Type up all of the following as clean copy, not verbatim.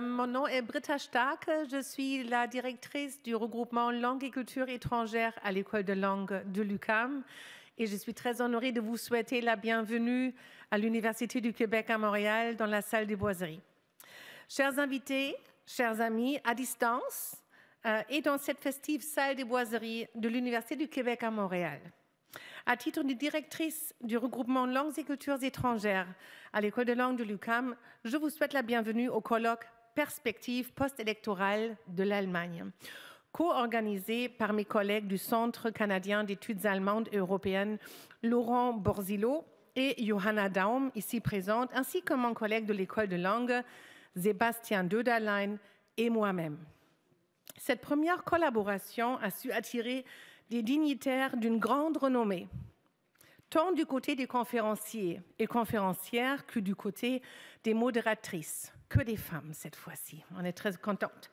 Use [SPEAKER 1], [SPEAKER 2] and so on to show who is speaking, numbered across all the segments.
[SPEAKER 1] Mon nom est Britta Stark, je suis la directrice du regroupement Langue et Culture étrangères à l'École de langue de l'UQAM et je suis très honorée de vous souhaiter la bienvenue à l'Université du Québec à Montréal dans la salle des Boiseries. Chers invités, chers amis, à distance et dans cette festive salle des Boiseries de l'Université du Québec à Montréal. À titre de directrice du regroupement Langues et Cultures étrangères à l'École de langue de l'UQAM, je vous souhaite la bienvenue au colloque Perspectives post-électorales de l'Allemagne, co-organisé par mes collègues du Centre canadien d'études allemandes et européennes, Laurent Borzillo et Johanna Daum, ici présente, ainsi que mon collègue de l'École de langue, Sébastien Döderlein, et moi-même. Cette première collaboration a su attirer des dignitaires d'une grande renommée, tant du côté des conférenciers et conférencières que du côté des modératrices, que des femmes cette fois-ci. On est très contente.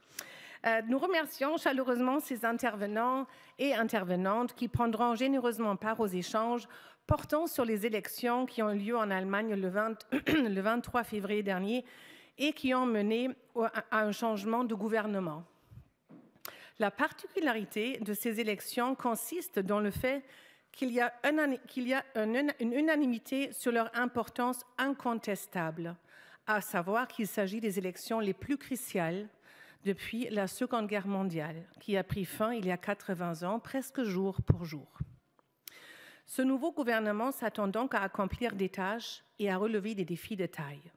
[SPEAKER 1] Nous remercions chaleureusement ces intervenants et intervenantes qui prendront généreusement part aux échanges portant sur les élections qui ont eu lieu en Allemagne le 23 février dernier et qui ont mené à un changement de gouvernement. La particularité de ces élections consiste dans le fait qu'il y a une unanimité sur leur importance incontestable, à savoir qu'il s'agit des élections les plus cruciales depuis la Seconde Guerre mondiale, qui a pris fin il y a 80 ans, presque jour pour jour. Ce nouveau gouvernement s'attend donc à accomplir des tâches et à relever des défis de taille,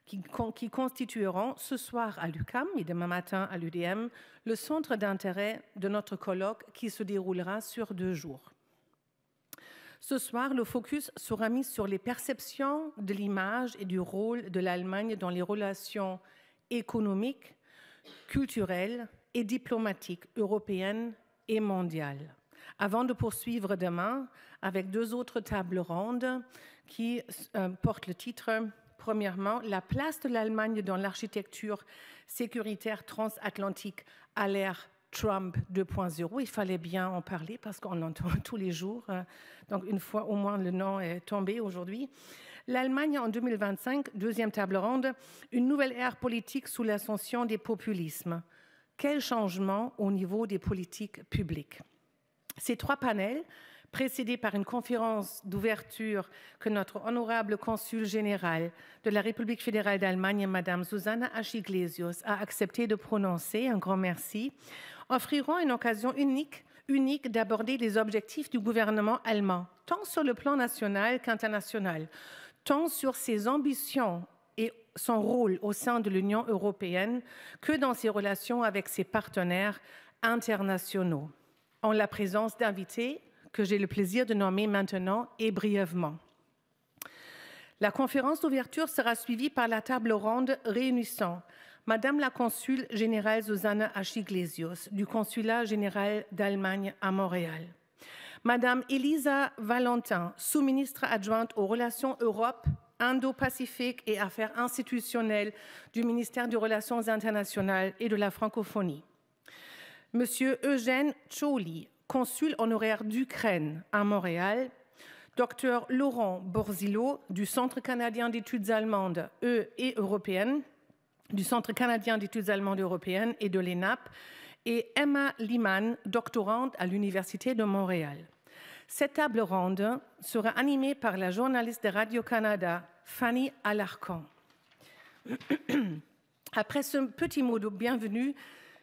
[SPEAKER 1] qui constitueront ce soir à l'UQAM et demain matin à l'UDM le centre d'intérêt de notre colloque qui se déroulera sur 2 jours. Ce soir, le focus sera mis sur les perceptions de l'image et du rôle de l'Allemagne dans les relations économiques, culturelles et diplomatiques européennes et mondiales, avant de poursuivre demain avec 2 autres tables rondes qui portent le titre premièrement, la place de l'Allemagne dans l'architecture sécuritaire transatlantique à l'ère Trump 2.0. Il fallait bien en parler parce qu'on l'entend tous les jours. Donc, une fois au moins, le nom est tombé aujourd'hui. L'Allemagne en 2025, 2e table ronde, une nouvelle ère politique sous l'ascension des populismes. Quel changement au niveau des politiques publiques? Ces 3 panels, précédé par une conférence d'ouverture que notre honorable consul général de la République fédérale d'Allemagne, Madame Susanna Asch-Iglesias, a accepté de prononcer, un grand merci, offriront une occasion unique d'aborder les objectifs du gouvernement allemand, tant sur le plan national qu'international, tant sur ses ambitions et son rôle au sein de l'Union européenne que dans ses relations avec ses partenaires internationaux, en la présence d'invités que j'ai le plaisir de nommer maintenant et brièvement. La conférence d'ouverture sera suivie par la table ronde réunissant Madame la consul générale Susanna Asch-Iglesias du Consulat général d'Allemagne à Montréal, Madame Elisa Valentin, sous-ministre adjointe aux relations Europe, Indo-Pacifique et Affaires institutionnelles du ministère des Relations internationales et de la francophonie, Monsieur Eugène Tscholi, consul honoraire d'Ukraine à Montréal, Dr Laurent Borzillo du Centre canadien d'études allemandes et européennes, du Centre canadien d'études allemandes et européennes et de l'ENAP, et Emma Liman, doctorante à l'Université de Montréal. Cette table ronde sera animée par la journaliste de Radio-Canada, Fanny Alarcon. Après ce petit mot de bienvenue,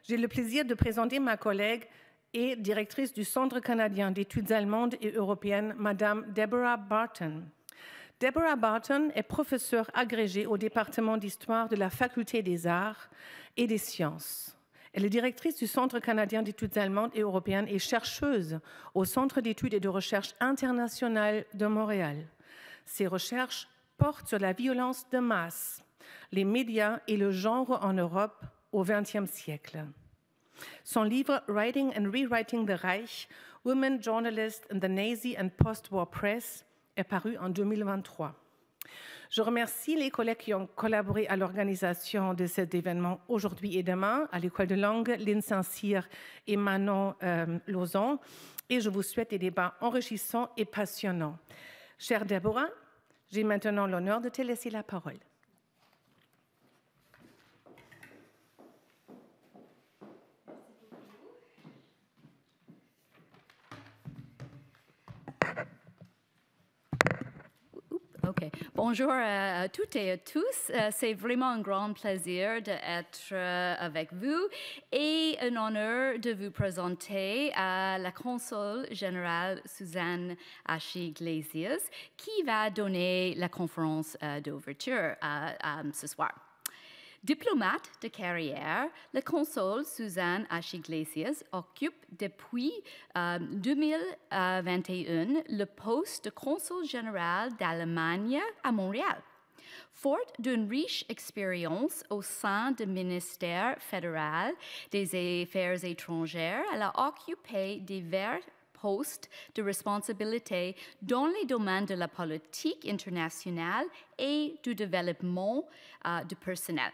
[SPEAKER 1] j'ai le plaisir de présenter ma collègue et directrice du Centre canadien d'études allemandes et européennes, Madame Deborah Barton. Deborah Barton est professeure agrégée au département d'histoire de la Faculté des arts et des sciences. Elle est directrice du Centre canadien d'études allemandes et européennes et chercheuse au Centre d'études et de recherche internationale de Montréal. Ses recherches portent sur la violence de masse, les médias et le genre en Europe au XXe siècle. Son livre « Writing and Rewriting the Reich, Women Journalists in the Nazi and Post-War Press » est paru en 2023. Je remercie les collègues qui ont collaboré à l'organisation de cet événement aujourd'hui et demain à l'École de langue, Lynn Saint-Cyr et Manon Lauzon, et je vous souhaite des débats enrichissants et passionnants. Chère Deborah, j'ai maintenant l'honneur de te laisser la parole.
[SPEAKER 2] OK. Bonjour à toutes et à tous. C'est vraiment un grand plaisir d'être avec vous et un honneur de vous présenter la consul générale Suzanne Achille-Iglesias qui va donner la conférence d'ouverture ce soir. Diplomate de carrière, la consul Suzanne Achille-Iglesias occupe depuis 2021 le poste de consul général d'Allemagne à Montréal. Forte d'une riche expérience au sein du ministère fédéral des Affaires étrangères, elle a occupé divers postes de responsabilité dans les domaines de la politique internationale et du développement du personnel.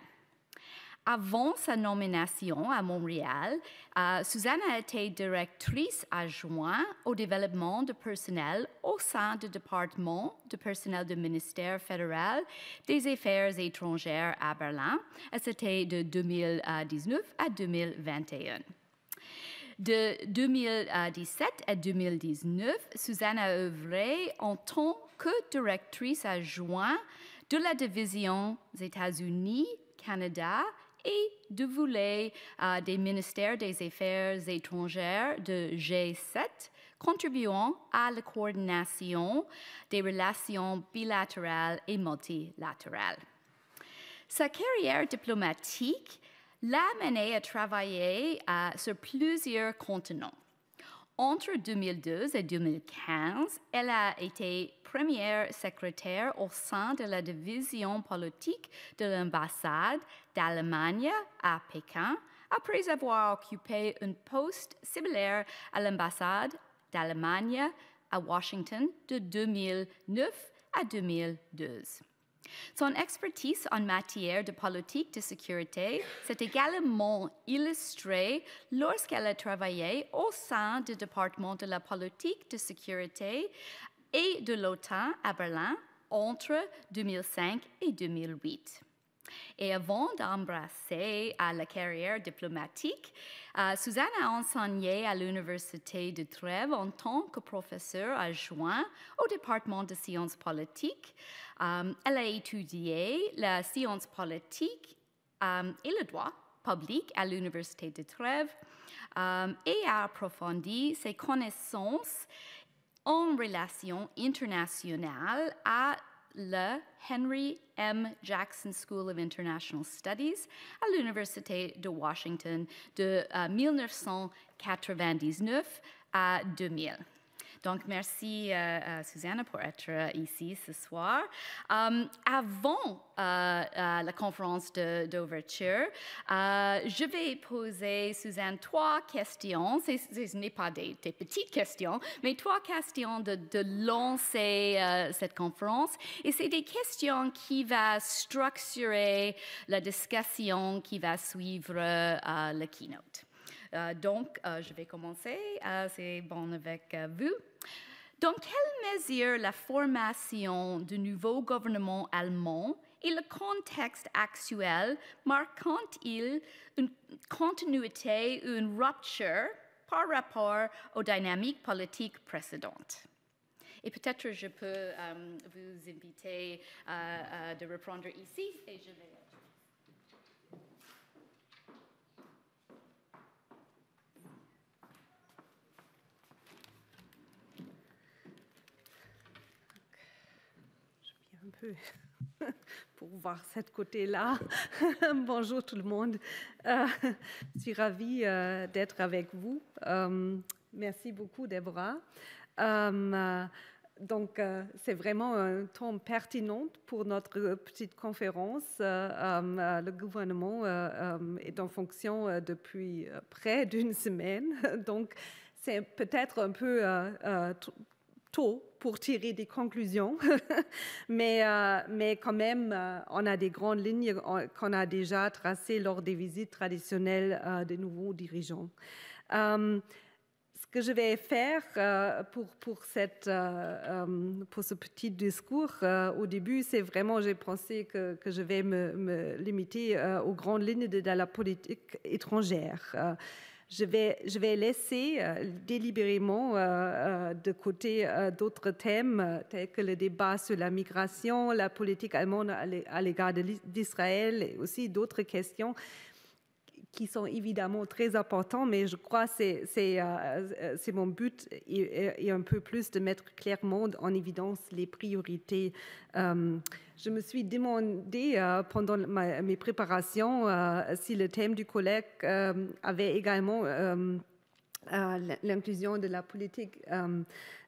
[SPEAKER 2] Avant sa nomination à Montréal, Suzanne a été directrice adjointe au développement du personnel au sein du département du personnel du ministère fédéral des Affaires étrangères à Berlin. C'était de 2019 à 2021. De 2017 à 2019, Suzanne a œuvré en tant que directrice adjointe de la division États-Unis, Canada et de volet des ministères des Affaires étrangères de G7, contribuant à la coordination des relations bilatérales et multilatérales. Sa carrière diplomatique l'a menée à travailler sur plusieurs continents. Entre 2012 et 2015, elle a été première secrétaire au sein de la division politique de l'ambassade d'Allemagne à Pékin, après avoir occupé un poste similaire à l'ambassade d'Allemagne à Washington de 2009 à 2012. Son expertise en matière de politique de sécurité s'est également illustrée lorsqu'elle a travaillé au sein du département de la politique de sécurité et de l'OTAN à Berlin entre 2005 et 2008. Et avant d'embrasser la carrière diplomatique, Suzanne a enseigné à l'Université de Trèves en tant que professeure adjoint au département de sciences politiques. Elle a étudié la science politique et le droit public à l'Université de Trèves et a approfondi ses connaissances en relations internationales à le Henry M. Jackson School of International Studies à l'Université de Washington de 1999 à 2000. Donc, merci Suzanne pour être ici ce soir. Avant la conférence d'ouverture, je vais poser Suzanne 3 questions. Ce n'est pas des petites questions, mais 3 questions de lancer cette conférence. Et c'est des questions qui vont structurer la discussion qui va suivre le keynote. Donc, je vais commencer. C'est bon avec vous. Dans quelle mesure la formation du nouveau gouvernement allemand et le contexte actuel marquent-ils une continuité ou une rupture par rapport aux dynamiques politiques précédentes? Et peut-être je peux vous inviter de reprendre ici et je vais...
[SPEAKER 1] Un peu pour voir cette côté-là. Bonjour tout le monde. Je suis ravie d'être avec vous. Merci beaucoup, Deborah. Donc, c'est vraiment un temps pertinent pour notre petite conférence. Le gouvernement est en fonction depuis près d'une semaine. Donc, c'est peut-être un peu tôt pour tirer des conclusions, mais quand même, on a des grandes lignes qu'on a déjà tracées lors des visites traditionnelles des nouveaux dirigeants. Ce que je vais faire pour ce petit discours au début, c'est vraiment, j'ai pensé que je vais me limiter aux grandes lignes de la politique étrangère.
[SPEAKER 3] Je vais laisser délibérément de côté d'autres thèmes tels que le débat sur la migration, la politique allemande à l'égard d'Israël et aussi d'autres questions qui sont évidemment très importants, mais je crois que c'est mon but et un peu plus de mettre clairement en évidence les priorités. Je me suis demandé pendant mes préparations si le thème du colloque avait également l'inclusion de la politique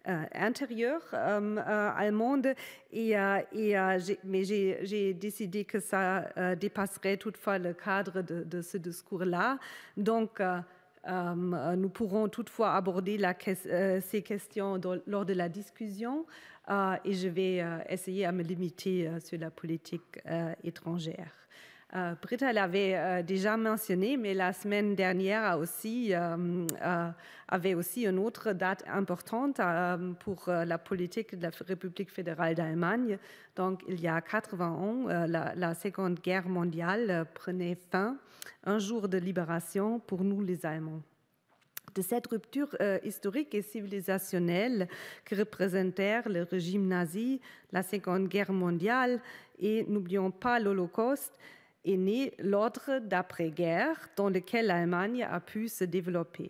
[SPEAKER 3] intérieure allemande, mais j'ai décidé que ça dépasserait toutefois le cadre de ce discours-là. Donc, nous pourrons toutefois aborder ces questions lors de la discussion et je vais essayer à me limiter sur la politique étrangère. Britta l'avait déjà mentionné, mais la semaine dernière avait aussi une autre date importante pour la politique de la République fédérale d'Allemagne. Donc, il y a 80 ans, la Seconde Guerre mondiale prenait fin, un jour de libération pour nous les Allemands. De cette rupture historique et civilisationnelle que représentèrent le régime nazi, la Seconde Guerre mondiale et, n'oublions pas, l'Holocauste, est né l'ordre d'après-guerre dans lequel l'Allemagne a pu se développer.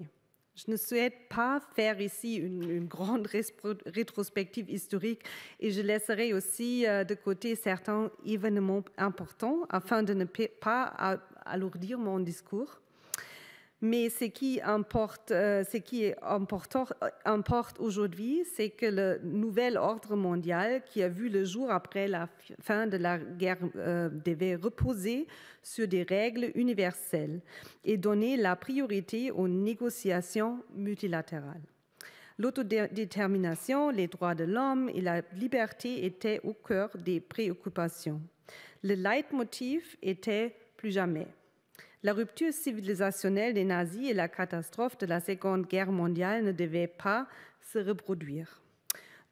[SPEAKER 3] Je ne souhaite pas faire ici une grande rétrospective historique et je laisserai aussi de côté certains événements importants afin de ne pas alourdir mon discours. Mais ce qui importe aujourd'hui, c'est que le nouvel ordre mondial qui a vu le jour après la fin de la guerre devait reposer sur des règles universelles et donner la priorité aux négociations multilatérales. L'autodétermination, les droits de l'homme et la liberté étaient au cœur des préoccupations. Le leitmotiv était plus jamais. La rupture civilisationnelle des nazis et la catastrophe de la Seconde Guerre mondiale ne devaient pas se reproduire.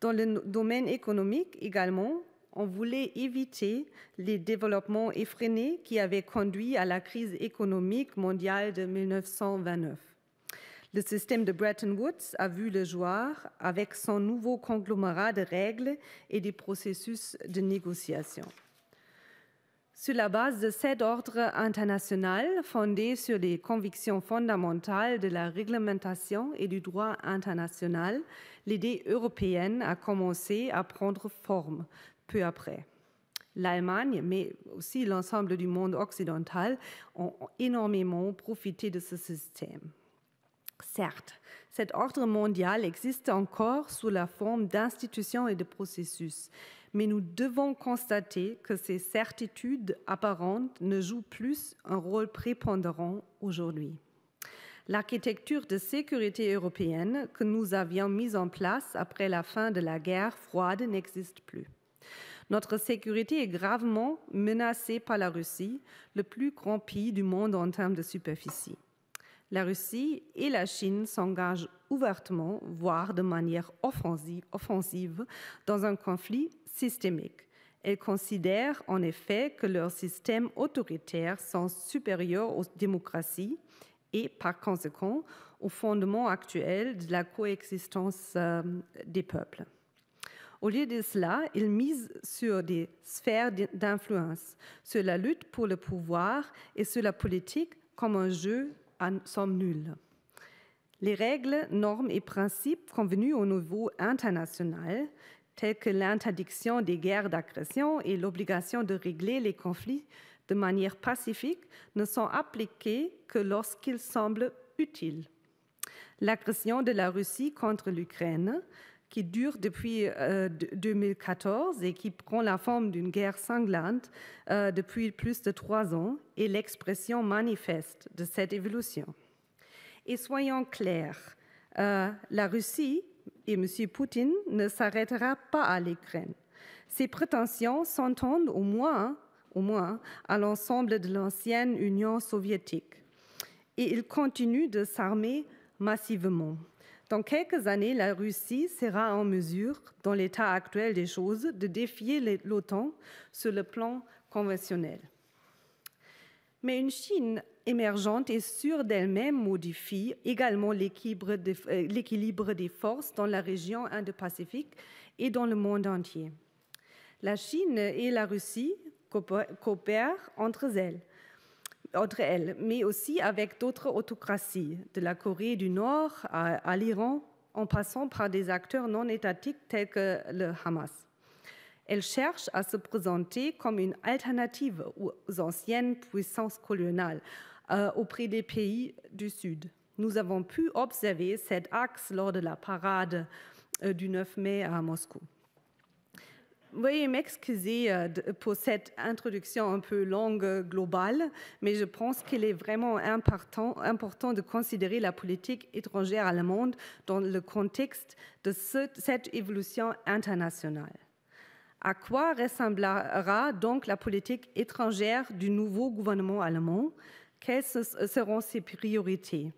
[SPEAKER 3] Dans le domaine économique également, on voulait éviter les développements effrénés qui avaient conduit à la crise économique mondiale de 1929. Le système de Bretton Woods a vu le jour avec son nouveau conglomérat de règles et des processus de négociation. Sur la base de cet ordre international fondé sur les convictions fondamentales de la réglementation et du droit international, l'idée européenne a commencé à prendre forme peu après. L'Allemagne, mais aussi l'ensemble du monde occidental, ont énormément profité de ce système. Certes, cet ordre mondial existe encore sous la forme d'institutions et de processus, mais nous devons constater que ces certitudes apparentes ne jouent plus un rôle prépondérant aujourd'hui. L'architecture de sécurité européenne que nous avions mise en place après la fin de la guerre froide n'existe plus. Notre sécurité est gravement menacée par la Russie, le plus grand pays du monde en termes de superficie. La Russie et la Chine s'engagent ouvertement, voire de manière offensive, dans un conflit systémique. Elles considèrent en effet que leurs systèmes autoritaires sont supérieurs aux démocraties et, par conséquent, au fondement actuel de la coexistence des peuples. Au lieu de cela, ils misent sur des sphères d'influence, sur la lutte pour le pouvoir et sur la politique comme un jeu à somme nulle. Les règles, normes et principes convenus au niveau international, tels que l'interdiction des guerres d'agression et l'obligation de régler les conflits de manière pacifique, ne sont appliqués que lorsqu'ils semblent utiles. L'agression de la Russie contre l'Ukraine, qui dure depuis 2014 et qui prend la forme d'une guerre sanglante depuis plus de 3 ans, est l'expression manifeste de cette évolution. Et soyons clairs, la Russie et M. Poutine ne s'arrêtera pas à l'Ukraine. Ses prétentions s'entendent au moins à l'ensemble de l'ancienne Union soviétique. Et il continue de s'armer massivement. Dans quelques années, la Russie sera en mesure, dans l'état actuel des choses, de défier l'OTAN sur le plan conventionnel. Mais une Chine émergente et sûre d'elle-même modifie également l'équilibre des forces dans la région Indo-Pacifique et dans le monde entier. La Chine et la Russie coopèrent entre elles, mais aussi avec d'autres autocraties, de la Corée du Nord à l'Iran, en passant par des acteurs non étatiques tels que le Hamas. Elles cherchent à se présenter comme une alternative aux anciennes puissances coloniales auprès des pays du Sud. Nous avons pu observer cet axe lors de la parade du 9 mai à Moscou. Veuillez m'excuser pour cette introduction un peu longue, globale, mais je pense qu'il est vraiment important de considérer la politique étrangère allemande dans le contexte de cette évolution internationale. À quoi ressemblera donc la politique étrangère du nouveau gouvernement allemand? Quelles seront ses priorités?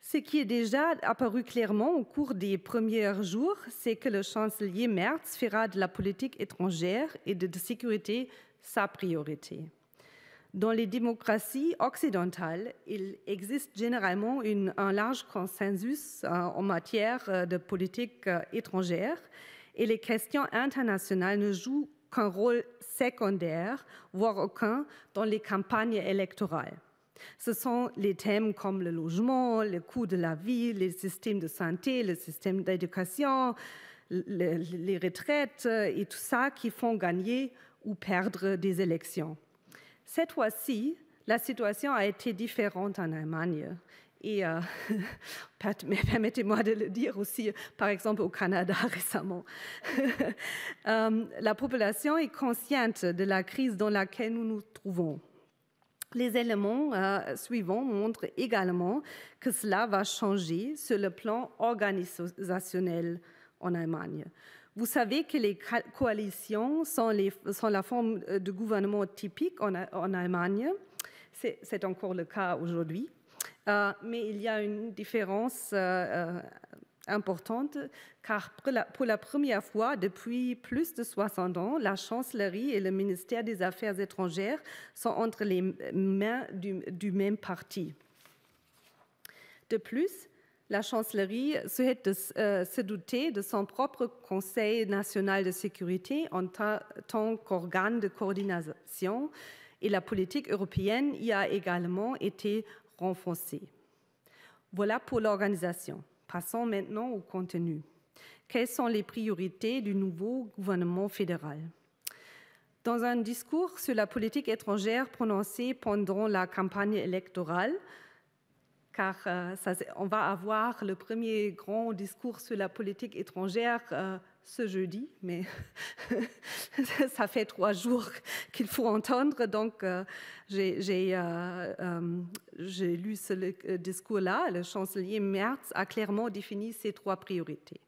[SPEAKER 3] Ce qui est déjà apparu clairement au cours des premiers jours, c'est que le chancelier Merz fera de la politique étrangère et de sécurité sa priorité. Dans les démocraties occidentales, il existe généralement un large consensus en matière de politique étrangère et les questions internationales ne jouent qu'un rôle secondaire, voire aucun, dans les campagnes électorales. Ce sont les thèmes comme le logement, le coût de la vie, les systèmes de santé, le système d'éducation, les retraites et tout ça qui font gagner ou perdre des élections. Cette fois-ci, la situation a été différente en Allemagne. Et permettez-moi de le dire aussi, par exemple, au Canada récemment. La population est consciente de la crise dans laquelle nous nous trouvons. Les éléments suivants montrent également que cela va changer sur le plan organisationnel en Allemagne. Vous savez que les coalitions sont la forme de gouvernement typique en Allemagne. C'est encore le cas aujourd'hui. Mais il y a une différence importante car pour la première fois depuis plus de 60 ans, la chancellerie et le ministère des Affaires étrangères sont entre les mains du même parti. De plus, la chancellerie souhaite se doter de son propre Conseil national de sécurité en tant qu'organe de coordination et la politique européenne y a également été renforcée. Voilà pour l'organisation. Passons maintenant au contenu. Quelles sont les priorités du nouveau gouvernement fédéral? Dans un discours sur la politique étrangère prononcé pendant la campagne électorale, car on va avoir le premier grand discours sur la politique étrangère ce jeudi, mais ça fait 3 jours qu'il faut entendre, donc j'ai lu ce discours-là. Le chancelier Merz a clairement défini ces 3 priorités.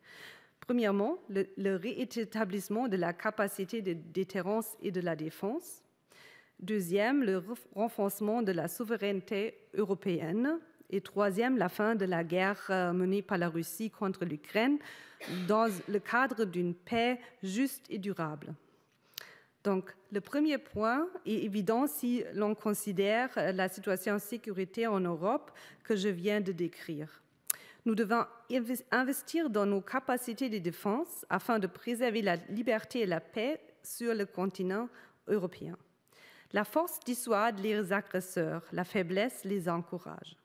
[SPEAKER 3] Premièrement, le réétablissement de la capacité de déterrence et de la défense. Deuxième, le renforcement de la souveraineté européenne. Et troisième, la fin de la guerre menée par la Russie contre l'Ukraine dans le cadre d'une paix juste et durable. Donc, le premier point est évident si l'on considère la situation de sécurité en Europe que je viens de décrire. Nous devons investir dans nos capacités de défense afin de préserver la liberté et la paix sur le continent européen. La force dissuade les agresseurs, la faiblesse les encourage.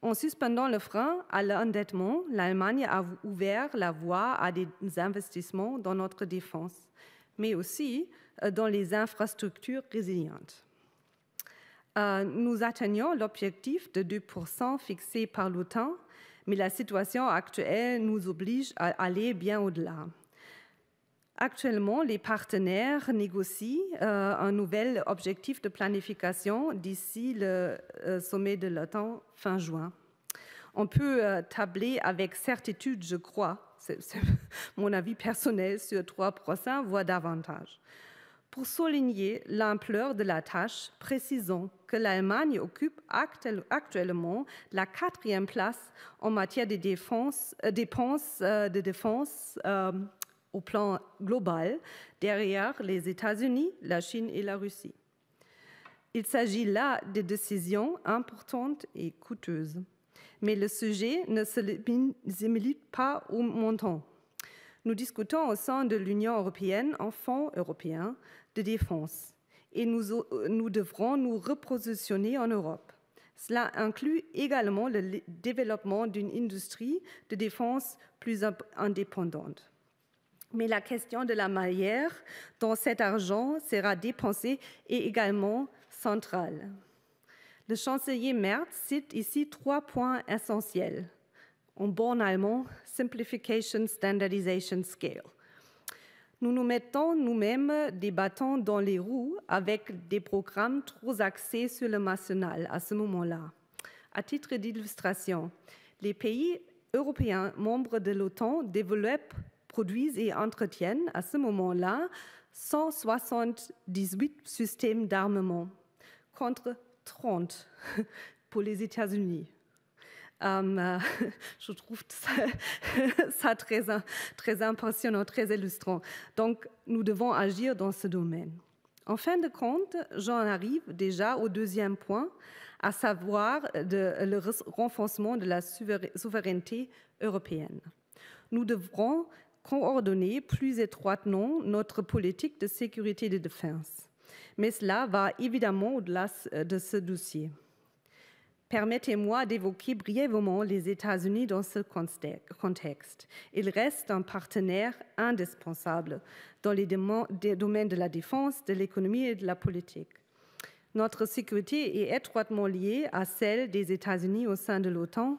[SPEAKER 3] En suspendant le frein à l'endettement, l'Allemagne a ouvert la voie à des investissements dans notre défense, mais aussi dans les infrastructures résilientes. Nous atteignons l'objectif de 2% fixé par l'OTAN, mais la situation actuelle nous oblige à aller bien au-delà. Actuellement, les partenaires négocient un nouvel objectif de planification d'ici le sommet de l'OTAN fin juin. On peut tabler avec certitude, je crois, c'est mon avis personnel, sur 3%, voire davantage. Pour souligner l'ampleur de la tâche, précisons que l'Allemagne occupe actuellement la 4e place en matière de dépenses de défense au plan global, derrière les États-Unis, la Chine et la Russie. Il s'agit là de décisions importantes et coûteuses. Mais le sujet ne se limite pas au montant. Nous discutons au sein de l'Union européenne un fonds européen de défense et nous devrons nous repositionner en Europe. Cela inclut également le développement d'une industrie de défense plus indépendante. Mais la question de la manière dont cet argent sera dépensé est également centrale. Le chancelier Merz cite ici 3 points essentiels. En bon allemand, Simplification, Standardization, Scale. Nous nous mettons nous-mêmes des bâtons dans les roues avec des programmes trop axés sur le national à ce moment-là. À titre d'illustration, les pays européens membres de l'OTAN développent, produisent et entretiennent à ce moment-là 178 systèmes d'armement contre 30 pour les États-Unis. Je trouve ça très impressionnant, très illustrant. Donc, nous devons agir dans ce domaine. En fin de compte, j'en arrive déjà au deuxième point, à savoir le renforcement de la souveraineté européenne. Nous devrons coordonner plus étroitement notre politique de sécurité et de défense. Mais cela va évidemment au-delà de ce dossier. Permettez-moi d'évoquer brièvement les États-Unis dans ce contexte. Ils restent un partenaire indispensable dans les domaines de la défense, de l'économie et de la politique. Notre sécurité est étroitement liée à celle des États-Unis au sein de l'OTAN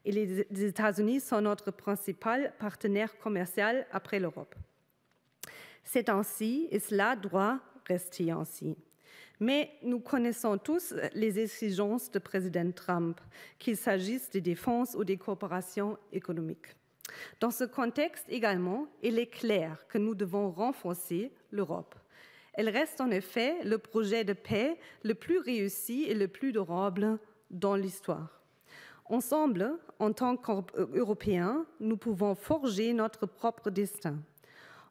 [SPEAKER 3] et les États-Unis sont notre principal partenaire commercial après l'Europe. C'est ainsi et cela doit rester ainsi. Mais nous connaissons tous les exigences du président Trump, qu'il s'agisse de défense ou des coopérations économiques. Dans ce contexte également, il est clair que nous devons renforcer l'Europe. Elle reste en effet le projet de paix le plus réussi et le plus durable dans l'histoire. Ensemble, en tant qu'Européens, nous pouvons forger notre propre destin.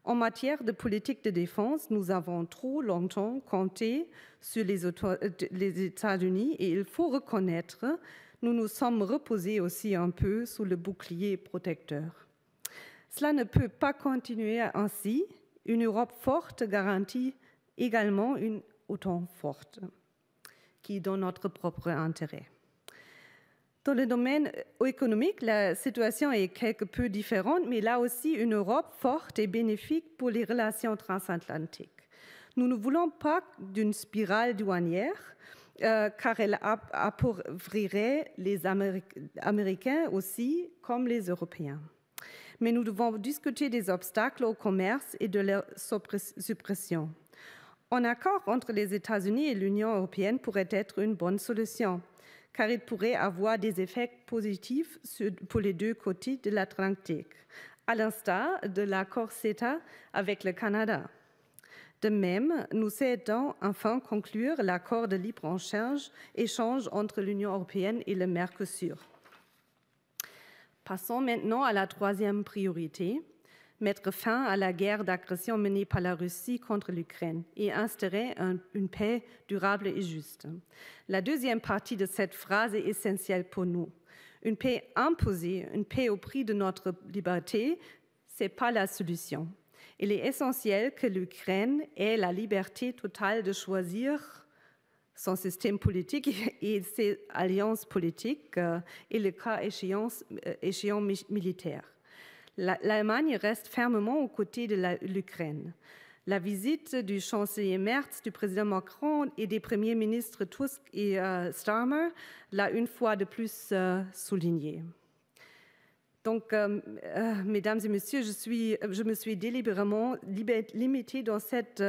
[SPEAKER 3] En matière de politique de défense, nous avons trop longtemps compté sur les États-Unis et il faut reconnaître, nous nous sommes reposés aussi un peu sous le bouclier protecteur. Cela ne peut pas continuer ainsi. Une Europe forte garantit également une OTAN forte, qui est dans notre propre intérêt. Dans le domaine économique, la situation est quelque peu différente, mais là aussi, une Europe forte et bénéfique pour les relations transatlantiques. Nous ne voulons pas d'une spirale douanière, car elle appauvrirait les Américains aussi, comme les Européens. Mais nous devons discuter des obstacles au commerce et de leur suppression. Un accord entre les États-Unis et l'Union européenne pourrait être une bonne solution, car il pourrait avoir des effets positifs pour les deux côtés de l'Atlantique, à l'instar de l'accord CETA avec le Canada. De même, nous souhaitons enfin conclure l'accord de libre-échange entre l'Union européenne et le Mercosur. Passons maintenant à la troisième priorité, mettre fin à la guerre d'agression menée par la Russie contre l'Ukraine et instaurer une paix durable et juste. La deuxième partie de cette phrase est essentielle pour nous. Une paix imposée, une paix au prix de notre liberté, ce n'est pas la solution. Il est essentiel que l'Ukraine ait la liberté totale de choisir son système politique et ses alliances politiques et le cas échéant militaire. L'Allemagne reste fermement aux côtés de l'Ukraine. La visite du chancelier Merz, du président Macron et des premiers ministres Tusk et Starmer l'a une fois de plus souligné. Donc, mesdames et messieurs, je me suis délibérément limitée dans cette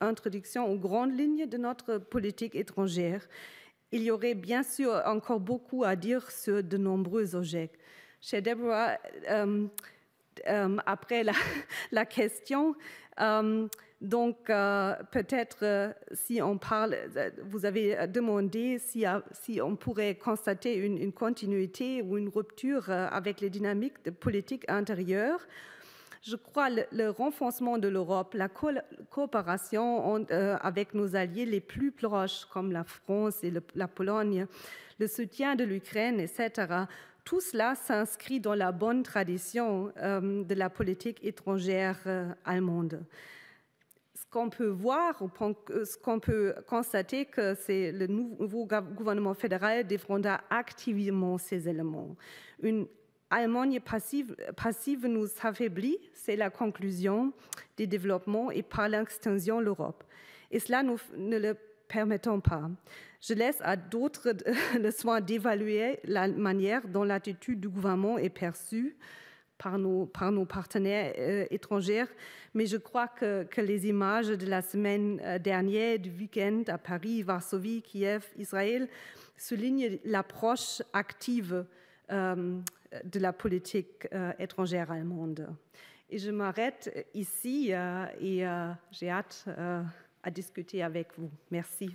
[SPEAKER 3] introduction aux grandes lignes de notre politique étrangère. Il y aurait bien sûr encore beaucoup à dire sur de nombreux sujets. Chère Deborah, après la question, donc peut-être si on parle, vous avez demandé si on pourrait constater une continuité ou une rupture avec les dynamiques de politique intérieure. Je crois le renforcement de l'Europe, la coopération avec nos alliés les plus proches, comme la France et la Pologne, le soutien de l'Ukraine, etc., tout cela s'inscrit dans la bonne tradition de la politique étrangère allemande. Ce qu'on peut voir, ce qu'on peut constater, que c'est le nouveau gouvernement fédéral défendra activement ces éléments. Une Allemagne passive nous affaiblit, c'est la conclusion des développements et par l'extension l'Europe. Et cela, nous ne le permettons pas. Je laisse à d'autres le soin d'évaluer la manière dont l'attitude du gouvernement est perçue par nos partenaires étrangers, mais je crois que les images de la semaine dernière, du week-end à Paris, Varsovie, Kiev, Israël, soulignent l'approche active de la politique étrangère allemande. Et je m'arrête ici et j'ai hâte à discuter avec vous. Merci.